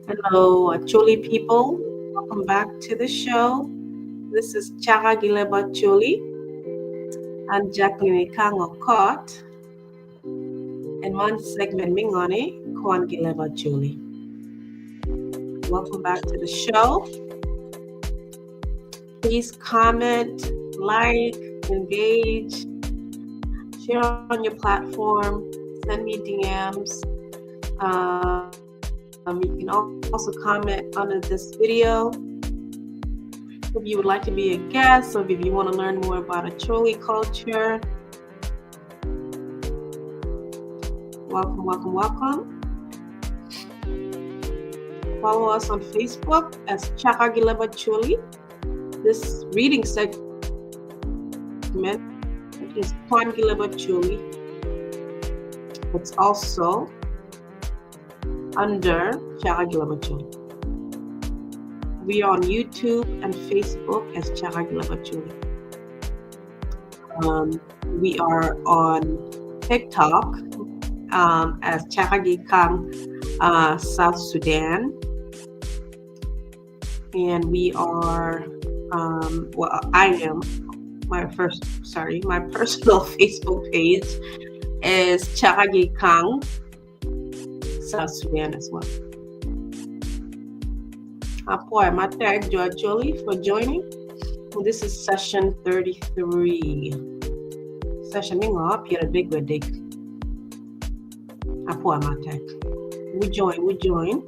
Hello, Acholi people. Welcome back to the show. This is Chaka Leb Acholi and Jacqueline Kango Caught. And one segment Mingoni, Kwan Leb Acholi. Welcome back to the show. Please comment, like, engage, share on your platform, send me DMs. You can also comment under this video if you would like to be a guest or if you want to learn more about Acholi culture. Welcome. Follow us on Facebook as Chaka Leb Acholi. This reading segment is Kwan Leb Acholi. It's also under Chaka Leb Acholi. We are on YouTube and Facebook as Chaka Leb Acholi. We are on TikTok as Chaka Kang South Sudan. And we are, I am, my personal Facebook page is Chaka Kang South Sudan as well. Apoy Matek Joacholi for joining. This is session 33. Session Mingo up here a big wedding. Apoy Matek. We join.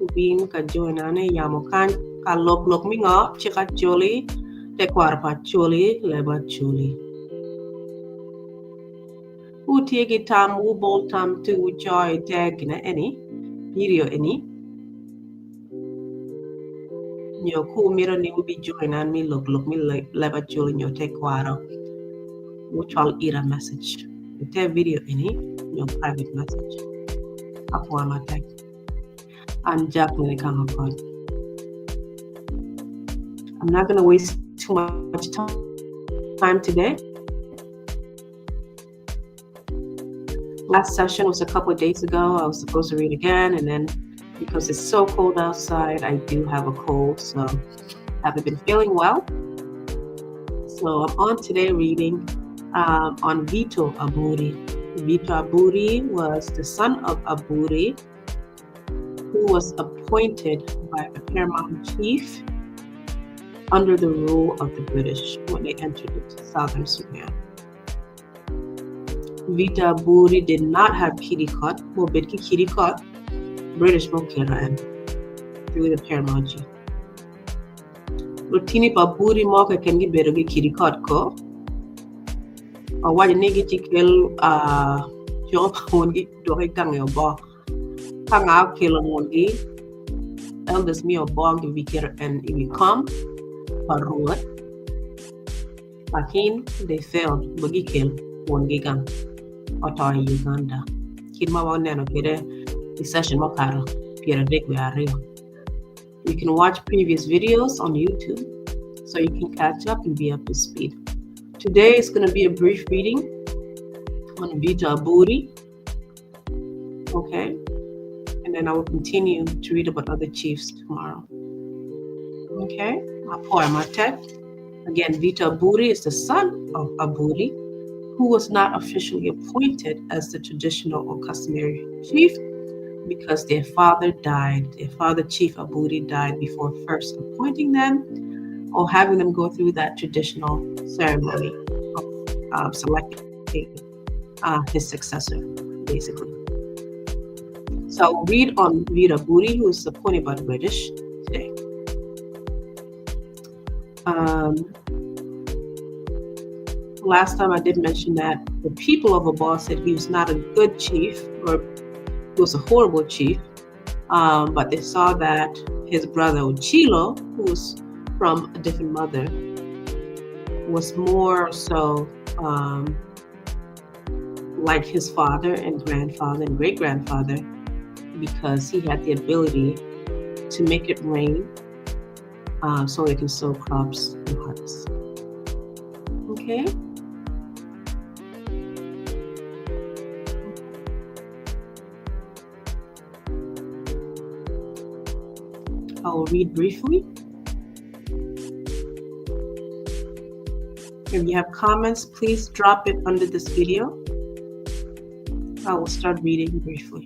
Ubin ka join ane yamokan ka lok mingo chika choli te kwarpa choli leba choli. Utiegi tam ubol tam tu joy tag na any video any. Your cool mirror ni will be join and me look me leba choli in your take kwaro. Which I'll eat a message. You take video any your private message. Apo amatek. I'm Jacqueline Kango. I'm not going to waste too much time today. Last session was a couple of days ago. I was supposed to read again, and then because it's so cold outside, I do have a cold, so I haven't been feeling well. So I'm on today reading on Vitto Aburi. Vitto Aburi was the son of Aburi, who was appointed by the paramount chief under the rule of the British when they entered into southern Sudan. Vitto Aburi did not have kirikot, British Mokiran through the paramount chief. Lutini Baburi Moka can give better kirikot ko, or why the negative kill Job Hongi Dohikang your bar. Hang out kill on elders me or bog if we care and if we come or road. Lakin they failed buggy kill one gigan or toy Uganda. Kidma one nano kid the session mokara Pierre Dick we are real. You can watch previous videos on YouTube so you can catch up and be up to speed. Today is going to be a brief reading on Vitto Aburi. Okay. And then I will continue to read about other chiefs tomorrow. Okay, again, Vitto Aburi is the son of Aburi, who was not officially appointed as the traditional or customary chief because their father died. Their father, Chief Aburi, died before first appointing them or having them go through that traditional ceremony of selecting his successor, basically. So I'll read on Vitto Aburi, who is appointed by the British today. Last time I did mention that the people of Obbo said he was not a good chief, or he was a horrible chief, but they saw that his brother Ochilo, who was from a different mother, was more so like his father and grandfather and great-grandfather, because he had the ability to make it rain so they can sow crops and harvest. Okay? I will read briefly. If you have comments, please drop it under this video. I will start reading briefly.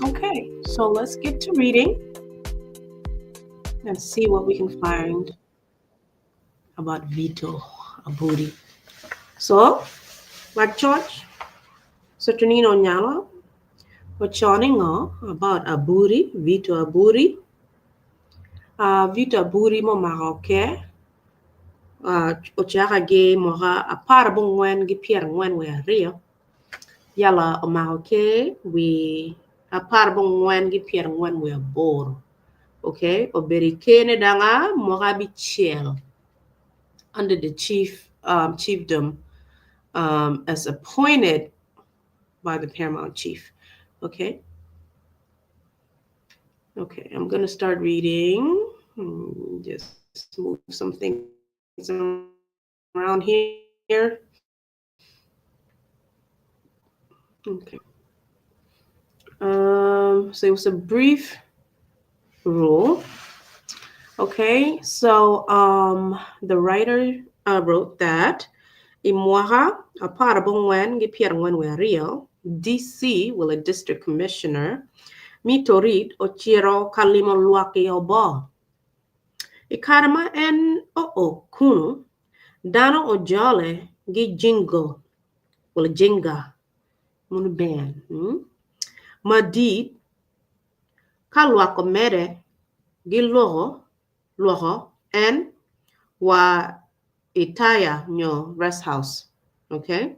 Okay, so let's get to reading and see what we can find about Vitto Aburi. So, like church, so Tunino Nyala, we're chatting about Aburi, Vitto Aburi. Vitto Aburi mo Maroke, o Chaka ge moha a parabong wen gi pier wen we rio. Yala o Maroke, we a parabong wen gi pier wen we bor. Okay, o berikene danga mohabi chiel under the chiefdom as appointed by the paramount chief. Okay, I'm going to start reading. Just move some things around here. Okay. So it was a brief rule. Okay, so the writer wrote that Imwaha, a parabongwen, gipierngwen we real, DC, will a district commissioner, mitorit o chiro kalimo luaki Obbo. Ikarama en kunu, dano o jole gi jingo, will jinga, munuban. Madid, kalwako mere, gi loho, and wa itaya nyo rest house. Okay.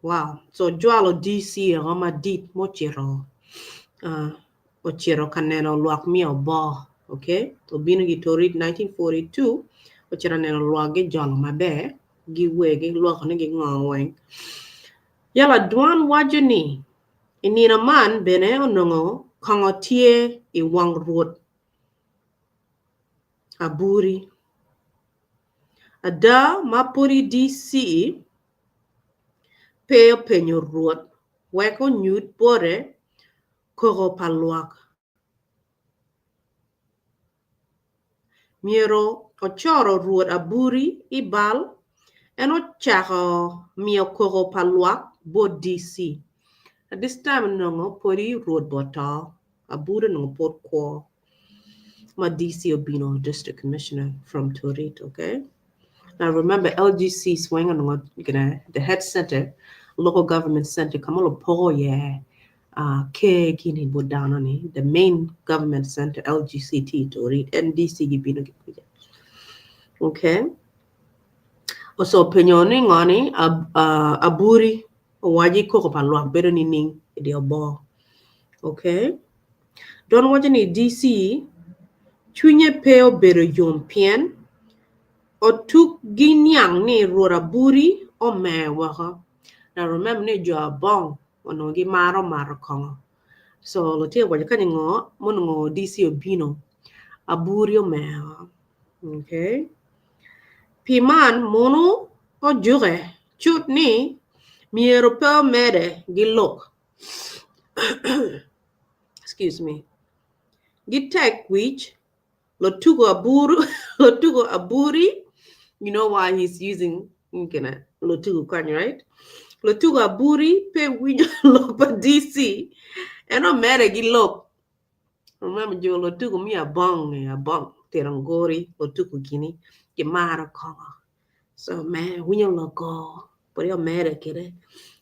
Wow. So jualo DC roma dit mochiro. Ochiro kaneno luak mi Obbo. Okay. So bino gi torit 1942. Ochiro neno luak gi jolo mabe. Gi wege luak ne gi ngaweng. Yala duan wajuni. Inina man bene onongo kangotie I wang road. Aburi. Ada mapuri DC peo penyo road. Weko nyut bore koro paluak. Miero ochoro road Aburi ibal and ochako mio koro paluak bo DC. At this time nongo pori road bota Aburi no port ko ma DC Obino district commissioner from Torit, okay? Now remember LGC swing on the head center, local government center, kamalo po yeah. Ke kini bodano the main government center LGCT Torit NDC Gibino. Okay. Also opinioning ngani Aburi waji ko palwa bedo ni ning di Obbo. Okay. Don waji ni DC chunye peo bedo yompien o tuk ginyang ni rora Aburi o me waka. Now remember ni jo Abong ono gi maro kongo. So lo te waji kani ngo mono ngo DC Obino Aburi o me. Okay. Piman mono o jure chut ni miero pe mede gilok. Excuse me. Gitek which lotugo Aburi. You know why he's using lotugo Kwan, right? Lotugo Aburi pe which lopa DC and o mede gilok. Remember jo lotugo mi Abong terangori lotugo gini gemara kongo. So man, when you look but you're mad at it.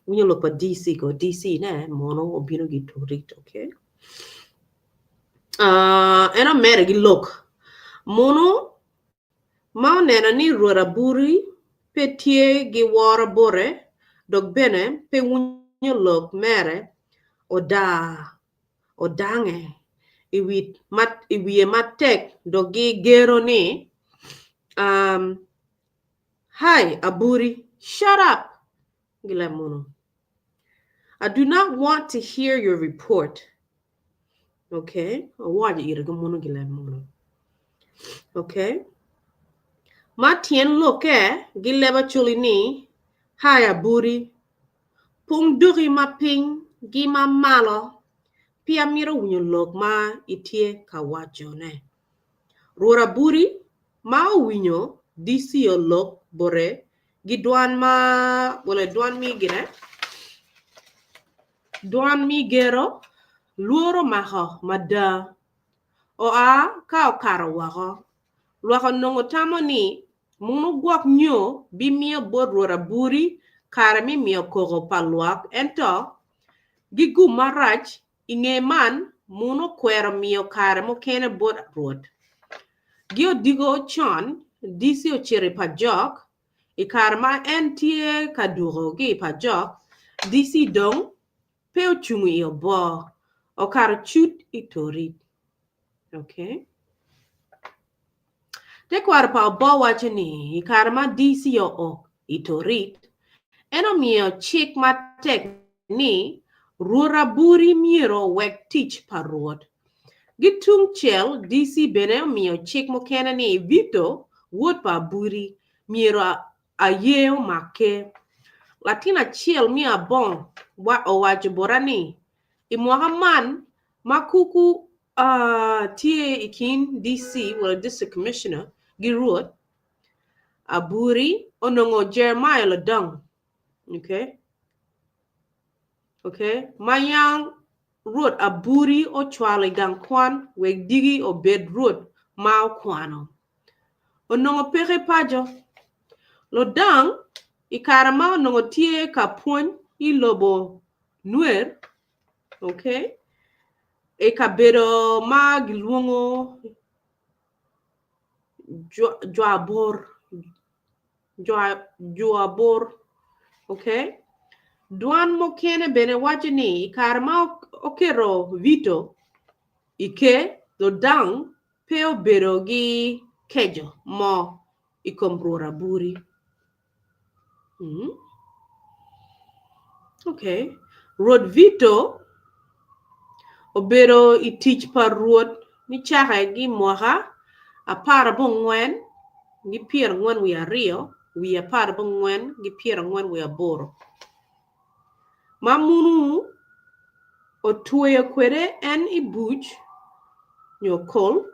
When you look at DC, go DC na mono obino gitorit, okay? And I'm mad at look. Mono ma nena ni rora Aburi petie gi wara bore dog bene pe when you look mere odange iwi matek dogi gero ni Hi, Aburi, shut up. Gilamono. I do not want to hear your report. Okay? Why you Gilamono Gilamono? Okay? Matien loke Gileba Chulini. Hi, Aburi. Pung duri ma ping gima malo. Pia miro winyo lok ma itie kawajone. Rora buri ma winyo disi yo lok bore gidwan ma wala dwan mi gire. Dwan mi gero luoro maho mada o a ka o karo wako. Lwako nongo tamo ni munu guak nyo bi mio bod rora buri kare mi mio koko palwak ento gigu marach inge man muno kwero mio kare mo kene bod ruot. Gio digo chon disi o chere pa jok I kare ma entie kaduro gi pa jok disi dong peo chungu I Obbo o kare chut I torit. Okay. Te kware pa Obbo wacho ni I kare ma disi o I torit eno mio chik matek ni rura buri miero wek tich paruot. Gitung chel DC bene mio chik mo kena ni Vitto wood pa buri miero a yeo make. Latina chel mi Abong wa o wacho borani. Imwaga man makuku tie ikin DC well district commissioner giruot Aburi onongo Jeremiah Ladong. Okay. Mayang road Aburi o chwale gang Kwan weg digi o bed road mau kwano. Onongo pere pajo. Lodang ikarama onongo tie kapon I lobo nuer. Okay. E kabedo ma gilwongo Joabor. Okay. Duan mo kene bene wacho ni karma okero Vitto ike do dang peo bero gi kejo mo ikombrora buri. Okay. Rod Vitto obero itich par ruot ni Chaka gi moha apara bongwen gi pier ngwen wi ario wi apara bongwen gi pier ngwen wi aboro. Mamunu otueyo kwere en ibuch nyokol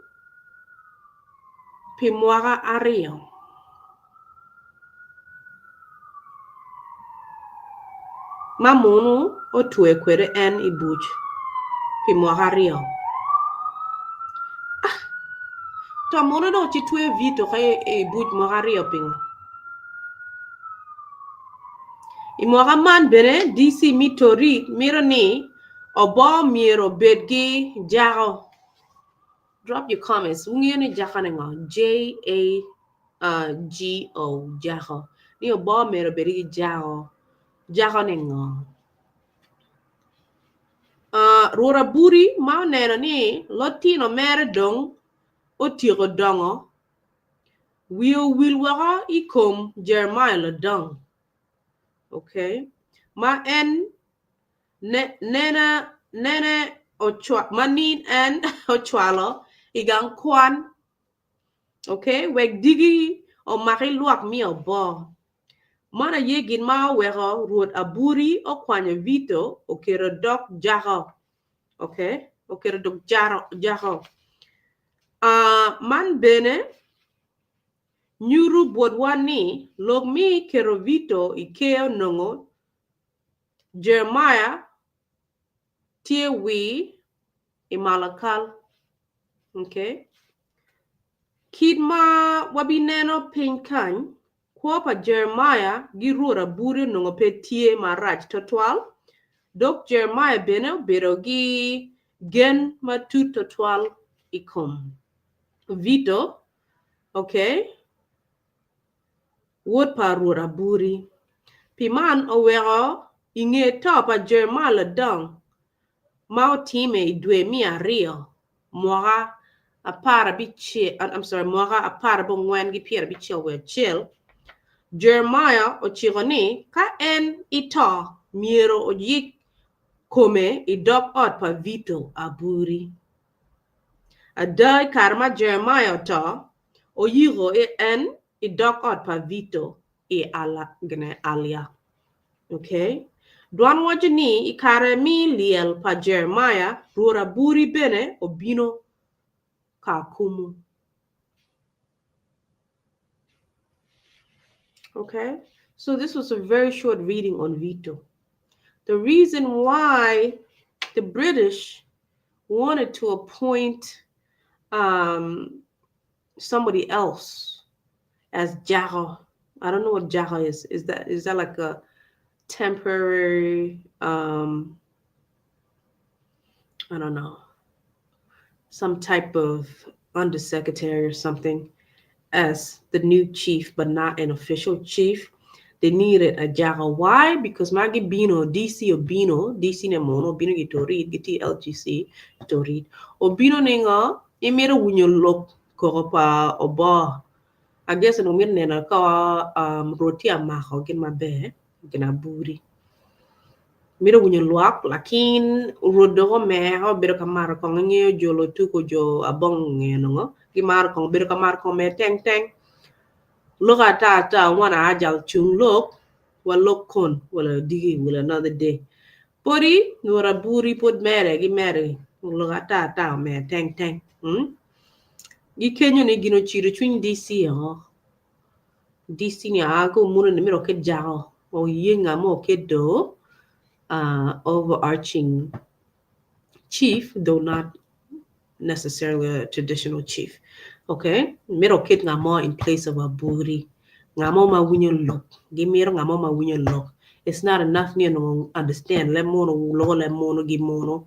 pimwaga ario. Mamunu otueyo kwere en ibuch pimwaga ario. To mono no chitwe Vitto kay ibuch mwaga ario ping. Imwaga man bene DC mitori miro ni Obbo miro bedgi jago. Drop your comments. Ungeni jago J-A-G-O jago. Ni Obbo miro bedgi jago. Jago nengo. Rora buri ma neno ni lotino mere dong otiro dongo. Wio wilwaga ikom Jeremiah Ladong. Okay. Ma en nene ochwa manin en ochwalo igang Kwan. Okay. Weg digi o maki luak mi Obbo. Mana yegin ma wego ruot Aburi o kwanya Vitto o kero dok jago. Okay. O kero dok jago. Man bene nyuru bodwani log mi kero Vitto ikeo nongo Jeremiah tie wi imalakal. Okay. Kidma wabineno pinkany Kuopa Jeremiah girura buri nongo pe tie marach totwal. Dok Jeremiah bene bero gi gen matut totwal ikom. Vitto. Okay. Wood pa rura buri. Piman owero inge topa Jeremiah Ladong. Mao time idwe mi ario. Mwaga apara biche. I'm sorry. Mwaga apara bongwen gi piera biche we chill. Jeremiah ochigoni ka en ito miero ojik kome idok ot pa Vitto Aburi. Adai karma Jeremiah to oyigo en idok ot pa Vitto ala gene alia. Okay? Duan wajini ikare mi liel pa Jeremiah rura buri bene obino kakumu. Okay? So this was a very short reading on Vitto. The reason why the British wanted to appoint somebody else as Jaro. I don't know what Jaro is. Is that like a temporary I don't know, some type of undersecretary or something as the new chief, but not an official chief. They needed a Jaro. Why? Because Magi Bino, DC or Bino, DC Nemono, Bino Gitorid, Giti LGC, Torid. O Bino Ninga, Emira Wunyo Lok, Koropa, Obbo. I guess no mir nena ka roti amaho gin mabe gina buri. Mira wunya luak lakin rodo me ho biro kamar ko nge jolo tu ko jo abong nge no gimar ko biro kamar ko me teng teng loka ta wana ajal chung lok walok kon wala digi wala another day. Pori nora buri pod mere gi mere loka ta me teng teng. Gi kenyo ne gino chiro chwin DC ho. DC ni ako muna ni miro ke jao o yenga mo ke do overarching chief, though not necessarily a traditional chief. Okay, miro kid nga mo in place of a buri. Nga mo ma winyo look. Gimiro nga mo ma winyo look. It's not enough ni no understand. Le mono logo le mono gi mono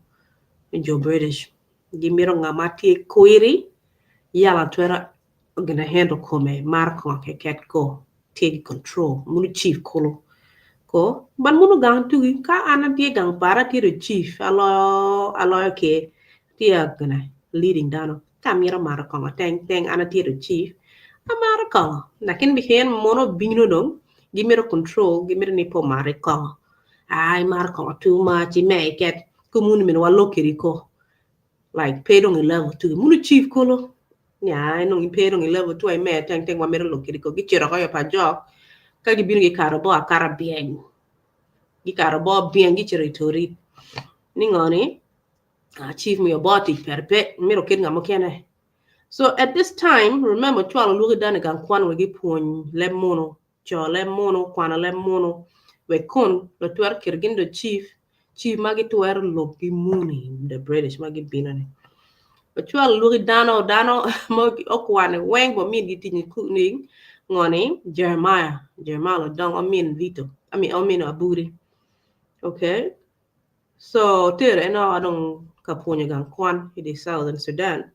jo British. Gimiro nga ma tie query yala twera gonna handle come marko ke ket ko take control munu chief kolo ko ban munu gang tugi ka ana tie gang para tie chief alo ke tie gonna leading down kamira marko teng ana tie chief amarko lakin bihen mono bino dong gimero control gimero ni po marko ai marko too much me ket kumunu min wallo kiriko like pay dong level tugi munu chief kolo nya no impero ngi level tu ai me teng wa mero lo kiri ko gichero ko pa jok ka gi binu gi karabo akara bien gi karabo bien gichero tori ni ngoni achieve me body perpe mero kid ngamo kene. So at this time remember twala lu dan gan kwan we gi pon le mono cho le mono kwana le mono we kon lo twer kirgindo chief magi twer lo gi muni the British magi binane. But you are looking dano mo okwane weng bo min giti ni kuning ngoni Jeremiah dong amin Vitto amin Aburi. Okay, so tere no adong kaponya gang Kwan in southern Sudan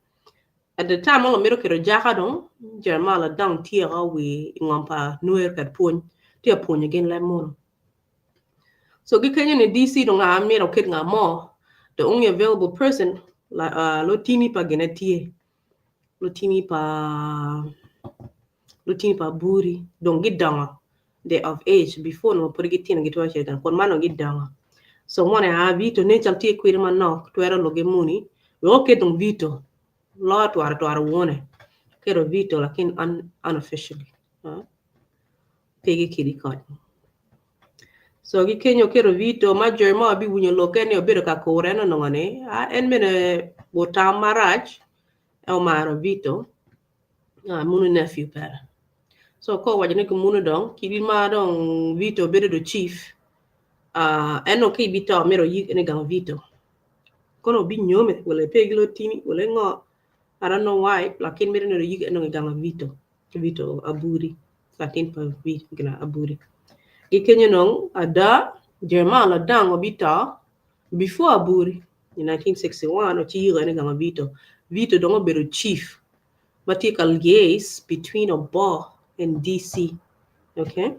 at the time all miro kero jaka dong Jeremiah dong tia we ngompa nuer kat pon tia ponya gen le mono. So gikenya ni DC dong amiro kit ngamo the only available person lotini pa genetie lotini pa buri don't get down they of age before no put get tin get wa chetan kon mano get down so one ha Vitto ne chanti kwir man no to era loge muni we okay don Vitto lo to ara wone kero Vitto lakin unofficially pegi kidi kot so gi kenyo kero Vitto ma Jeremiah bi wunyo loke ne obedo ka kore no ngane en mene botam maraj el maro Vitto munu nephew pera so ko wajane ko munu dong kibi ma dong Vitto bedo do chief eno ki bito mero yik ene gang Vitto kono bi nyome wala peglo tini wala ngo I don't know why lakin mero no yik ene gang Vitto Aburi lakin pa Vitto gina Aburi ikenyo nong ada Jeremiah la dang obita before Aburi in 1961 o chi yik ene gang Vitto dong bedo chief vertical liaise between Obbo and DC. Okay.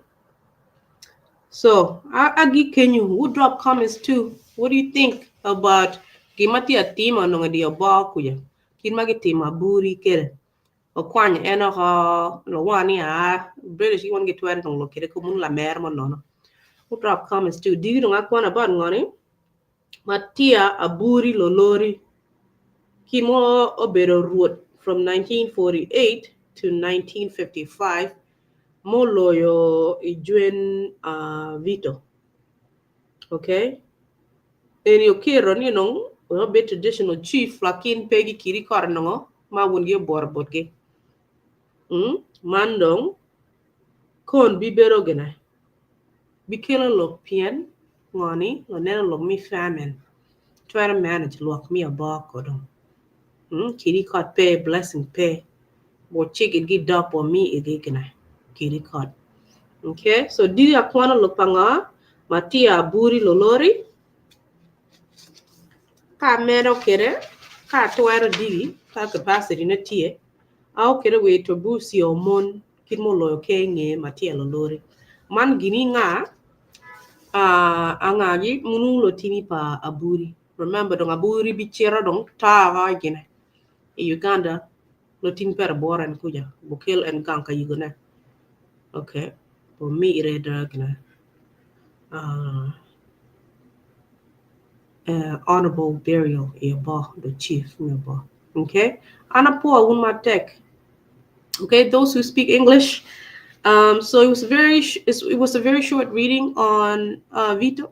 So Agi Kenyu, who drop comments too? What do you think about Kimati a team on the Obbo kuya? Kimagi team Aburi kere. o Kwan eno ho lo wani British you want get to it on look it kumun la mer mo no who drop comments too do you know Kwan about ngani Matia Aburi Lolori Kimo Obero wrote from 1948 to 1955 Moloyo Ijuen Vitto. Okay? And your kiro, you know, a bit traditional chief, Lakin Peggy Kiri Karnongo, Ma wun ye borbotke. Mandong, Kon Bibero Gena. Bikila look pien, Ngani, or never look me famine. Try to manage, look me a bark or Kiri caught pay, blessing pay. Bo chicken get up on me igigina. Kiri caught. Okay, so di akwana lupanga, Matia Aburi Lolori, ka mero kere, ka tuwara digi, ka capacity na tie, au kere we to busi o mon, kimo loyo ke Matia Lolori. Man gini nga, angagi, munu lo tini pa Aburi. Remember, dong Aburi bichera dong, ta gina. Uganda, lo tini pera bora and kuja, bukil and ganka yugana. Okay, for me, it honorable burial, the chief, okay. Anapo Unmatek. Okay, those who speak English. So it was it was a very short reading on Vitto.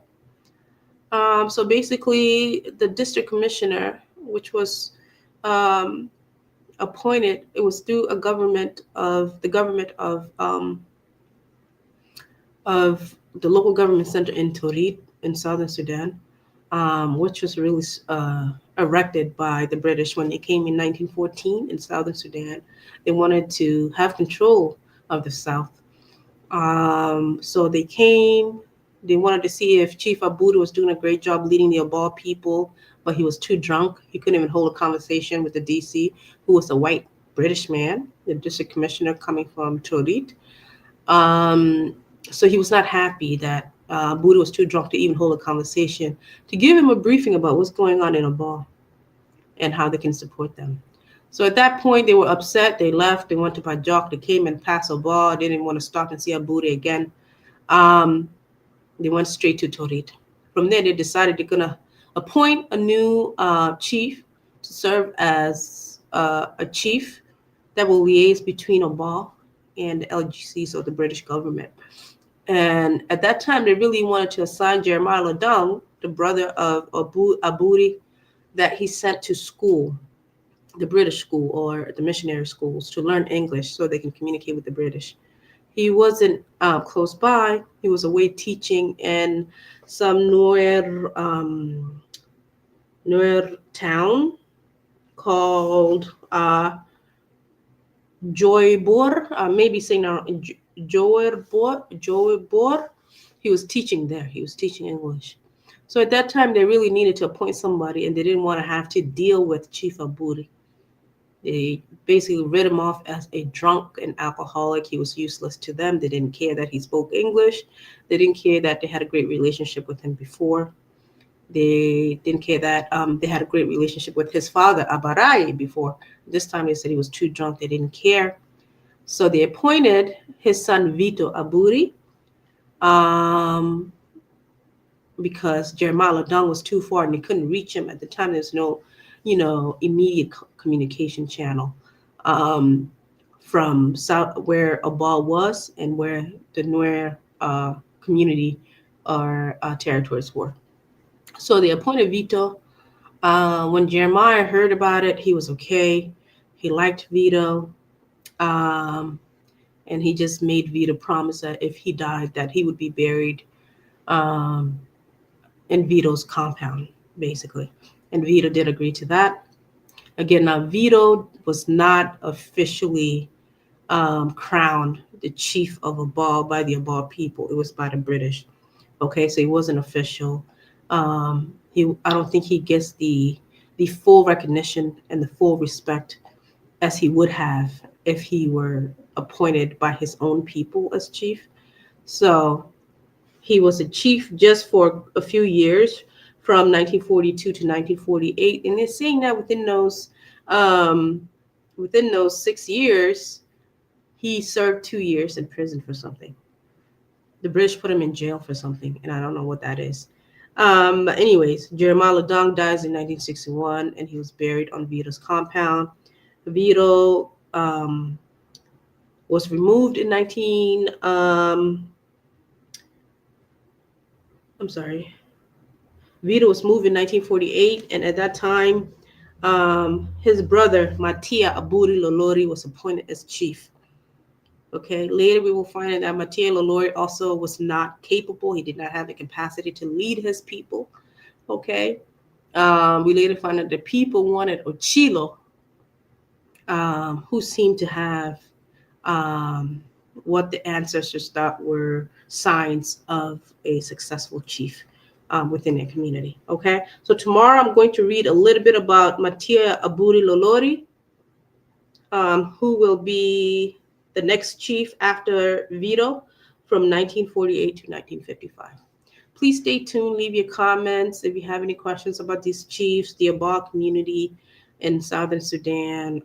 So basically, the district commissioner, which was appointed, it was through the government of the local government center in Torit in southern Sudan, which was really erected by the British when they came in 1914 in southern Sudan. They wanted to have control of the south. So they came. They wanted to see if Chief Aburi was doing a great job leading the Obbo people, but he was too drunk. He couldn't even hold a conversation with the DC, who was a white British man, the district commissioner coming from Torit. So he was not happy that Buddha was too drunk to even hold a conversation to give him a briefing about what's going on in Obbo and how they can support them. So at that point, they were upset. They left. They went to Pajok. They came and passed Obbo. They didn't want to stop and see Aburi again. They went straight to Torit. From there, they decided they're going to appoint a new chief to serve as a chief that will liaise between Obbo and the LGC, so the British government. And at that time, they really wanted to assign Jeremiah Ladong, the brother of Aburi, that he sent to school, the British school or the missionary schools, to learn English so they can communicate with the British. He wasn't close by. He was away teaching in some Nuer town called Joybor, maybe saying now Joybor. He was teaching there. He was teaching English. So at that time, they really needed to appoint somebody, and they didn't want to have to deal with Chief Aburi. They basically read him off as a drunk and alcoholic. He was useless to them. They didn't care that he spoke English. They didn't care that they had a great relationship with him before. They didn't care that they had a great relationship with his father, Abarai, before. This time they said he was too drunk. They didn't care. So they appointed his son, Vitto Aburi, because Jeremiah Ladong was too far and they couldn't reach him. At the time, there's no, immediate communication channel from south where Obbo was and where the Nuer community or territories were. So they appointed Vitto. When Jeremiah heard about it, he was okay. He liked Vitto. And he just made Vitto promise that if he died, that he would be buried in Vitto's compound, basically. And Vitto did agree to that. Again, now Vitto was not officially crowned the chief of Obbo by the Obbo people. It was by the British. Okay, so he wasn't official. I don't think he gets the full recognition and the full respect as he would have if he were appointed by his own people as chief. So he was a chief just for a few years, from 1942 to 1948. And they're saying that within those within those 6 years, he served 2 years in prison for something. The British put him in jail for something, and I don't know what that is. But anyways, Jeremiah Ladong dies in 1961, and he was buried on Vitto's compound. Vitto was removed in 19. I'm sorry. Vitto was moved in 1948, and at that time, his brother Mattia Aburi Lolori was appointed as chief. Okay, later we will find that Mattia Lolori also was not capable. He did not have the capacity to lead his people. Okay, we later find that the people wanted Ochilo, who seemed to have what the ancestors thought were signs of a successful chief within their community. Okay, so tomorrow I'm going to read a little bit about Mattia Aburi Lolori, who will be the next chief after Vitto from 1948 to 1955. Please stay tuned, leave your comments if you have any questions about these chiefs, the Obbo community in Southern Sudan.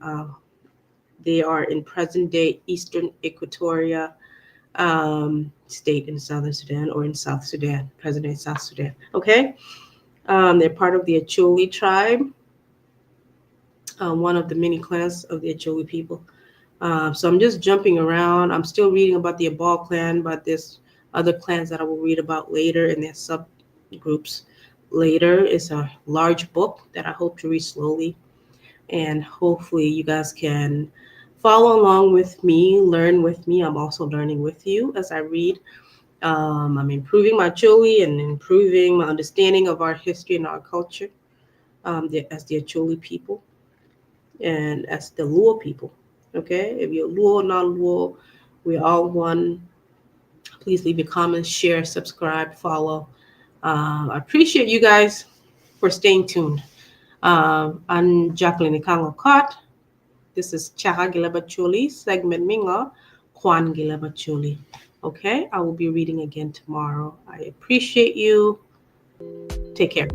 They are in present-day Eastern Equatoria state in Southern Sudan, or in South Sudan, present-day South Sudan. Okay? They're part of the Acholi tribe, one of the many clans of the Acholi people. So I'm just jumping around. I'm still reading about the Abong clan, but there's other clans that I will read about later in their subgroups later. It's a large book that I hope to read slowly, and hopefully you guys can follow along with me, learn with me. I'm also learning with you as I read. I'm improving my Acholi and improving my understanding of our history and our culture as the Acholi people and as the Luo people. Okay, if you're Luo, non-Luo, we're all one. Please leave your comments, share, subscribe, follow. I appreciate you guys for staying tuned. I'm Jacqueline Ikango Kot. This is Chaka Leb Acholi, segment Mingo, Kwan Leb Acholi. Okay, I will be reading again tomorrow. I appreciate you. Take care.